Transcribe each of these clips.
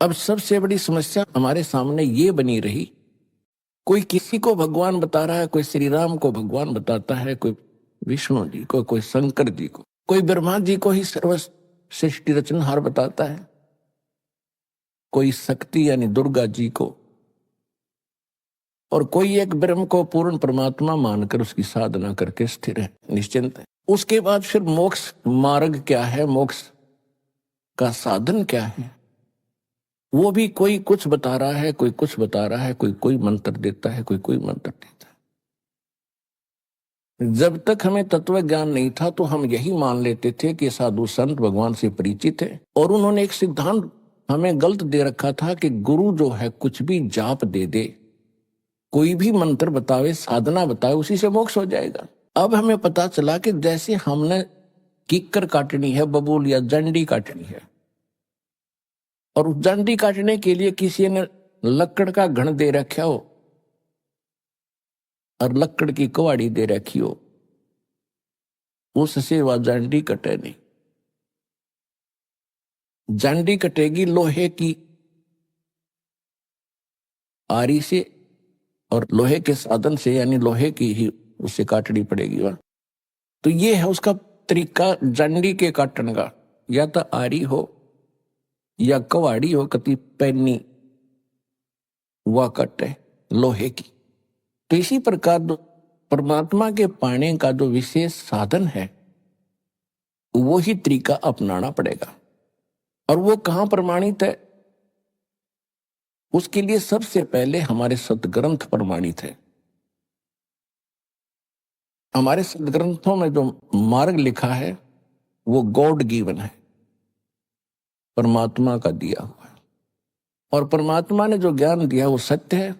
अब सबसे बड़ी समस्या हमारे सामने ये बनी रही, कोई किसी को भगवान बता रहा है, कोई श्री राम को भगवान बताता है, कोई विष्णु जी को, कोई शंकर जी को, कोई ब्रह्मा जी को ही सर्व सृष्टि रचनहार बताता है, कोई शक्ति यानी दुर्गा जी को, और कोई एक ब्रह्म को पूर्ण परमात्मा मानकर उसकी साधना करके स्थिर है, निश्चिंत है। उसके बाद फिर मोक्ष मार्ग क्या है, मोक्ष का साधन क्या है, वो भी कोई कुछ बता रहा है, कोई कुछ बता रहा है, कोई कोई मंत्र देता है, कोई कोई मंत्र देता है। जब तक हमें तत्व ज्ञान नहीं था तो हम यही मान लेते थे कि साधु संत भगवान से परिचित है, और उन्होंने एक सिद्धांत हमें गलत दे रखा था कि गुरु जो है कुछ भी जाप दे दे, कोई भी मंत्र बतावे, साधना बताए, उसी से मोक्ष हो जाएगा। अब हमें पता चला कि जैसे हमने किक्कर काटनी है, बबूल या जंडी काटनी है, और उस जंडी काटने के लिए किसी ने लकड़ का घन दे रखा हो और लकड़ की कुहाड़ी दे रखी हो, उससे वह जंडी कटे नहीं। जंडी कटेगी लोहे की आरी से और लोहे के साधन से, यानी लोहे की ही उससे काटनी पड़ेगी वह। तो ये है उसका तरीका जंडी के काटने का, या तो आरी हो या कुहाड़ी हो, कति पैनी वह कटे लोहे की। तो इसी प्रकार परमात्मा के पाने का जो विशेष साधन है वो ही तरीका अपनाना पड़ेगा। और वो कहां प्रमाणित है, उसके लिए सबसे पहले हमारे सदग्रंथ प्रमाणित है। हमारे सदग्रंथों में जो मार्ग लिखा है वो गॉड गिवन है, परमात्मा का दिया हुआ है, और परमात्मा ने जो ज्ञान दिया वो सत्य है।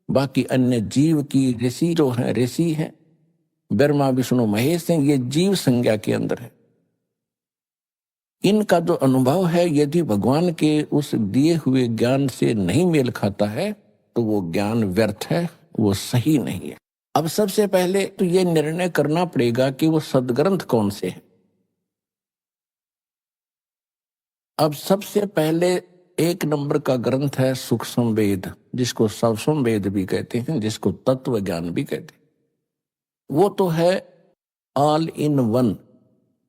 बाकी अन्य जीव की ऋषि जो है, ऋषि है ब्रह्मा विष्णु महेश हैं, ये जीव संज्ञा के अंदर है। इनका जो अनुभव है यदि भगवान के उस दिए हुए ज्ञान से नहीं मेल खाता है तो वो ज्ञान व्यर्थ है, वो सही नहीं है। अब सबसे पहले तो ये निर्णय करना पड़ेगा कि वो सदग्रंथ कौन से हैं। अब सबसे पहले एक नंबर का ग्रंथ है सूक्ष्म वेद, जिसको सूक्ष्म वेद भी कहते हैं, जिसको तत्व ज्ञान भी कहते हैं। वो तो है ऑल इन वन,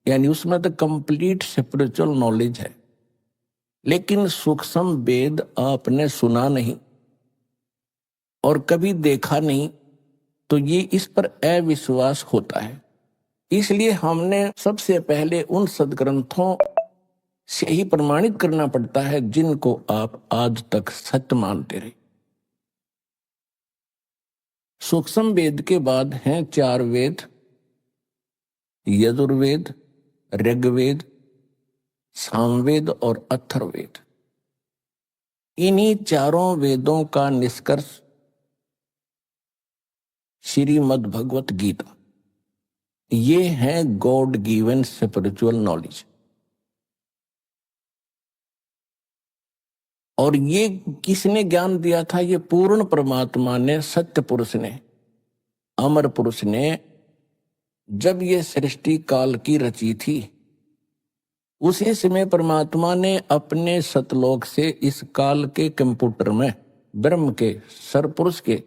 यानी उसमें तो कंप्लीट स्पिरिचुअल नॉलेज है। लेकिन सूक्ष्म वेद आपने सुना नहीं और कभी देखा नहीं तो ये इस पर अविश्वास होता है। इसलिए हमने सबसे पहले उन सदग्रंथों से ही प्रमाणित करना पड़ता है जिनको आप आज तक सत्य मानते रहे। सूक्ष्म वेद के बाद हैं 4 वेद, यजुर्वेद, ऋग्वेद, सामवेद और अथर्ववेद। इन्हीं 4 वेदों का निष्कर्ष श्रीमद् भगवत गीता, ये है गॉड गिवन स्पिरिचुअल नॉलेज। और ये किसने ज्ञान दिया था, ये पूर्ण परमात्मा ने, सत्य पुरुष ने, अमर पुरुष ने, जब ये सृष्टि काल की रची थी उसी समय परमात्मा ने अपने सतलोक से इस काल के कंप्यूटर में, ब्रह्म के सरपुरुष के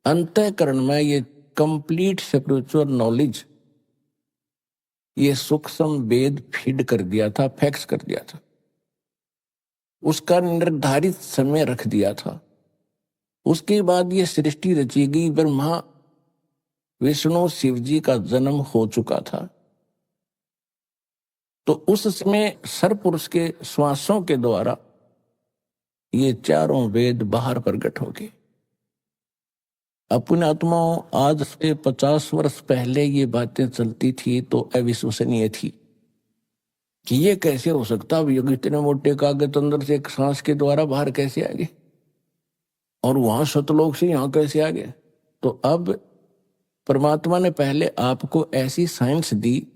अंतःकरण में ये कंप्लीट स्पिरिचुअल नॉलेज, ये सूक्ष्म वेद फीड कर दिया था, फैक्स कर दिया था, उसका निर्धारित समय रख दिया था। उसके बाद ये सृष्टि रची गई, ब्रह्मा विष्णु शिव जी का जन्म हो चुका था। तो उस समय सरपुरुष के श्वासों के द्वारा ये 4 वेद बाहर प्रकट हो गए। अपने आत्माओं, आज से 50 वर्ष पहले ये बातें चलती थी तो अविश्वसनीय थी कि ये कैसे हो सकता, अब इतने मोटे कागज अंदर से एक सांस के द्वारा बाहर कैसे आ गए, और वहां सतलोक से यहां कैसे आ गए। तो अब परमात्मा ने पहले आपको ऐसी साइंस दी,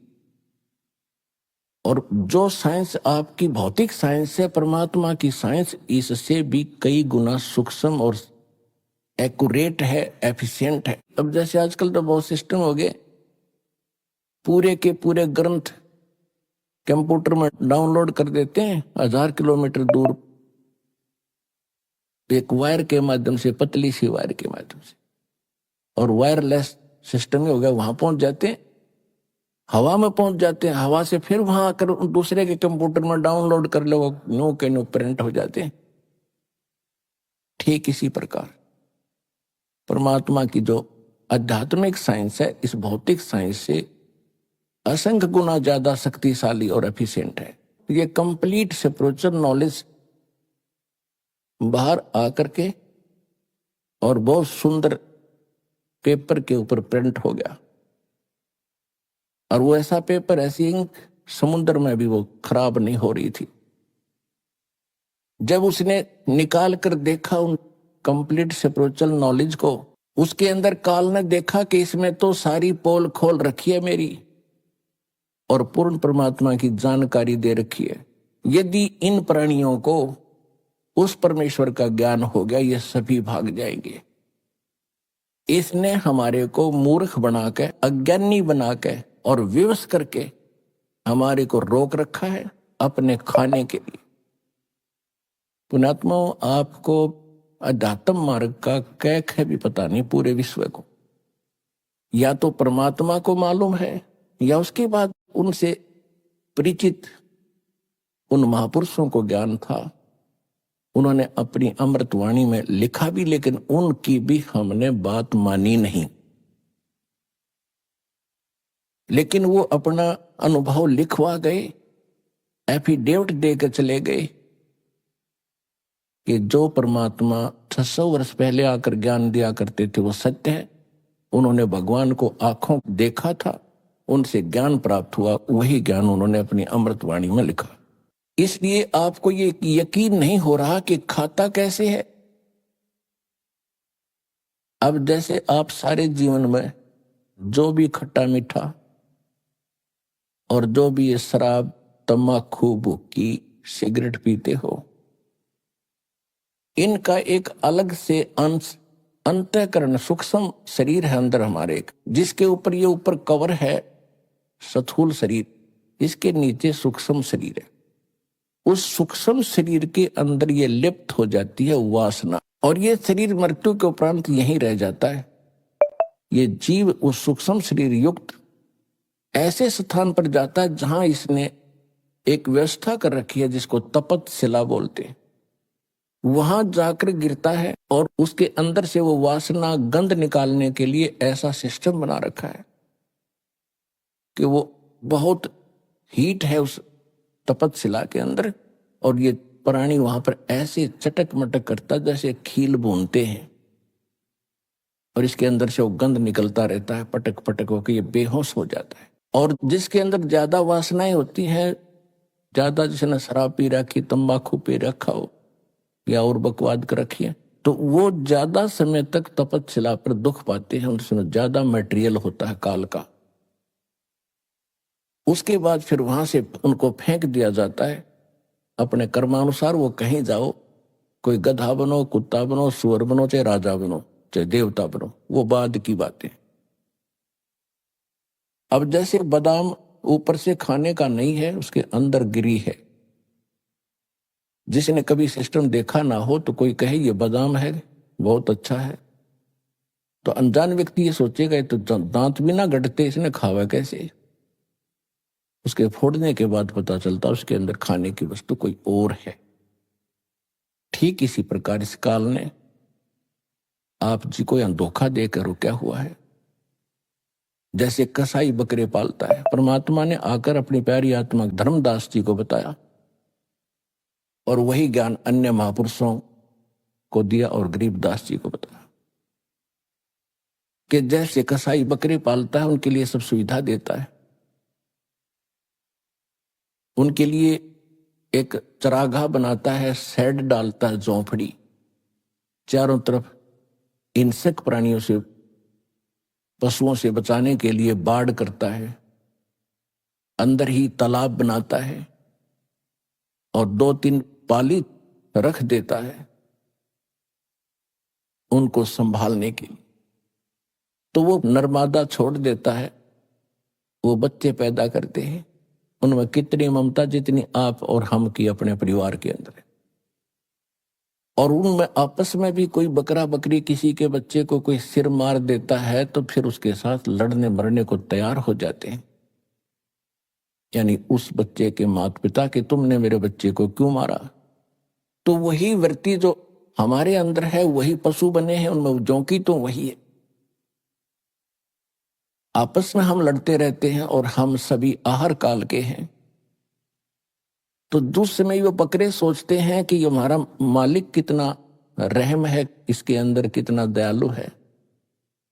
और जो साइंस आपकी भौतिक साइंस है, परमात्मा की साइंस इससे भी कई गुना सूक्ष्म और एक्यूरेट है, एफिशिएंट है। अब जैसे आजकल तो बहुत सिस्टम हो गए, पूरे के पूरे ग्रंथ कंप्यूटर में डाउनलोड कर देते हैं 1000 किलोमीटर दूर एक वायर के माध्यम से, पतली सी वायर के माध्यम से, और वायरलेस सिस्टम में हो गया, वहां पहुंच जाते हैं, हवा में पहुंच जाते हैं, हवा से फिर वहां आकर दूसरे के कंप्यूटर में डाउनलोड कर लो, नो के नो प्रिंट हो जाते हैं। ठीक इसी प्रकार परमात्मा की जो आध्यात्मिक साइंस है, इस भौतिक साइंस से असंख्य गुना ज्यादा शक्तिशाली और एफिशिएंट है। ये कंप्लीट स्पिरिचुअल नॉलेज बाहर आकर के और बहुत सुंदर पेपर के ऊपर प्रिंट हो गया, और वो ऐसा पेपर, ऐसी इंक समुद्र में भी वो खराब नहीं हो रही थी। जब उसने निकाल कर देखा उन कंप्लीट स्पिरिचुअल नॉलेज को, उसके अंदर काल ने देखा कि इसमें तो सारी पोल खोल रखी है मेरी, और पूर्ण परमात्मा की जानकारी दे रखी है। यदि इन प्राणियों को उस परमेश्वर का ज्ञान हो गया, ये सभी भाग जाएंगे। इसने हमारे को मूर्ख बना के, अज्ञानी बना के और विवश करके हमारे को रोक रखा है अपने खाने के लिए। पुण्यात्माओं, आपको अध्यात्म मार्ग का कैक है भी पता नहीं पूरे विश्व को। या तो परमात्मा को मालूम है, या उसके बाद उनसे परिचित उन महापुरुषों को ज्ञान था, उन्होंने अपनी अमृतवाणी में लिखा भी, लेकिन उनकी भी हमने बात मानी नहीं। लेकिन वो अपना अनुभव लिखवा गए, एफिडेविट देकर चले गए कि जो परमात्मा 600 वर्ष पहले आकर ज्ञान दिया करते थे वो सत्य है। उन्होंने भगवान को आंखों देखा था, उनसे ज्ञान प्राप्त हुआ, वही ज्ञान उन्होंने अपनी अमृतवाणी में लिखा। इसलिए आपको ये यकीन नहीं हो रहा कि खाता कैसे है। अब जैसे आप सारे जीवन में जो भी खट्टा मीठा और जो भी ये शराब, तम्बाकू, भुक्की, सिगरेट पीते हो, इनका एक अलग से अंश अंतःकरण, सूक्ष्म शरीर है अंदर हमारे एक, जिसके ऊपर ये ऊपर कवर है स्थूल शरीर, इसके नीचे सूक्ष्म शरीर है। उस सूक्ष्म शरीर के अंदर ये लिप्त हो जाती है वासना, और ये शरीर मृत्यु के उपरांत यहीं रह जाता है। ये जीव उस सूक्ष्म शरीर युक्त ऐसे स्थान पर जाता है जहां इसने एक व्यवस्था कर रखी है, जिसको तपतशिला बोलते हैं। वहां जाकर गिरता है, और उसके अंदर से वो वासना गंध निकालने के लिए ऐसा सिस्टम बना रखा है कि वो बहुत हीट है उस तपतशिला के अंदर, और ये प्राणी वहां पर ऐसे चटक मटक करता जैसे खील भूनते हैं, और इसके अंदर से वो गंध निकलता रहता है, पटक पटक होकर ये बेहोश हो जाता है। और जिसके अंदर ज्यादा वासनाएं होती हैं, ज्यादा जिसने शराब पी रखी, तंबाकू पी रखा हो, या और बकवाद कर रखी है, तो वो ज्यादा समय तक तपतशिला पर दुख पाते हैं, उसमें ज्यादा मटेरियल होता है काल का। उसके बाद फिर वहां से उनको फेंक दिया जाता है अपने कर्मानुसार। वो कहीं जाओ, कोई गधा बनो, कुत्ता बनो, सुअर बनो, चाहे राजा बनो, चाहे देवता बनो, वो बाद की बातें। अब जैसे बादाम ऊपर से खाने का नहीं है, उसके अंदर गिरी है। जिसने कभी सिस्टम देखा ना हो तो कोई कहे ये बादाम है, बहुत अच्छा है, तो अनजान व्यक्ति ये सोचेगा ये तो दांत भी ना गढ़ते, इसने खावा कैसे। उसके फोड़ने के बाद पता चलता उसके अंदर खाने की वस्तु कोई और है। ठीक इसी प्रकार इस काल ने आप जी को यहां धोखा देकर रुका हुआ है। जैसे कसाई बकरे पालता है, परमात्मा ने आकर अपनी प्यारी आत्मा धर्मदास जी को बताया, और वही ज्ञान अन्य महापुरुषों को दिया और गरीबदास जी को बताया कि जैसे कसाई बकरे पालता है, उनके लिए सब सुविधा देता है, उनके लिए एक चरागाह बनाता है, शेड डालता है, झोंपड़ी, चारों तरफ हिंसक प्राणियों से, पशुओं से बचाने के लिए बाड़ करता है, अंदर ही तालाब बनाता है, और 2-3 पाली रख देता है उनको संभालने के लिए। तो वो नर्मदा छोड़ देता है, वो बच्चे पैदा करते हैं, उनमें कितनी ममता जितनी आप और हम की अपने परिवार के अंदर है। और उनमें आपस में भी कोई बकरा बकरी किसी के बच्चे को कोई सिर मार देता है तो फिर उसके साथ लड़ने मरने को तैयार हो जाते हैं। यानी उस बच्चे के माता पिता कि तुमने मेरे बच्चे को क्यों मारा। तो वही वृत्ति जो हमारे अंदर है वही पशु बने हैं, उनमें जोंकी तो वही है। आपस में हम लड़ते रहते हैं और हम सभी आहार काल के हैं। तो दूसरे समय वो बकरे सोचते हैं कि हमारा मालिक कितना रहम है, इसके अंदर कितना दयालु है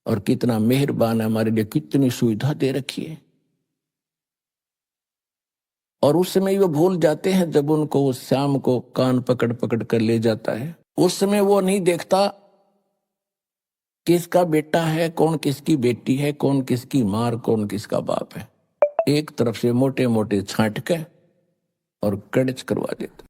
और कितना मेहरबान है, हमारे लिए कितनी सुविधा दे रखी है। और उस समय वो भूल जाते हैं जब उनको उस श्याम को कान पकड़ पकड़ कर ले जाता है। उस समय वो नहीं देखता किसका बेटा है, कौन किसकी बेटी है, कौन किसकी मार, कौन किसका बाप है। एक तरफ से मोटे मोटे छांट के और कड़च करवा देता।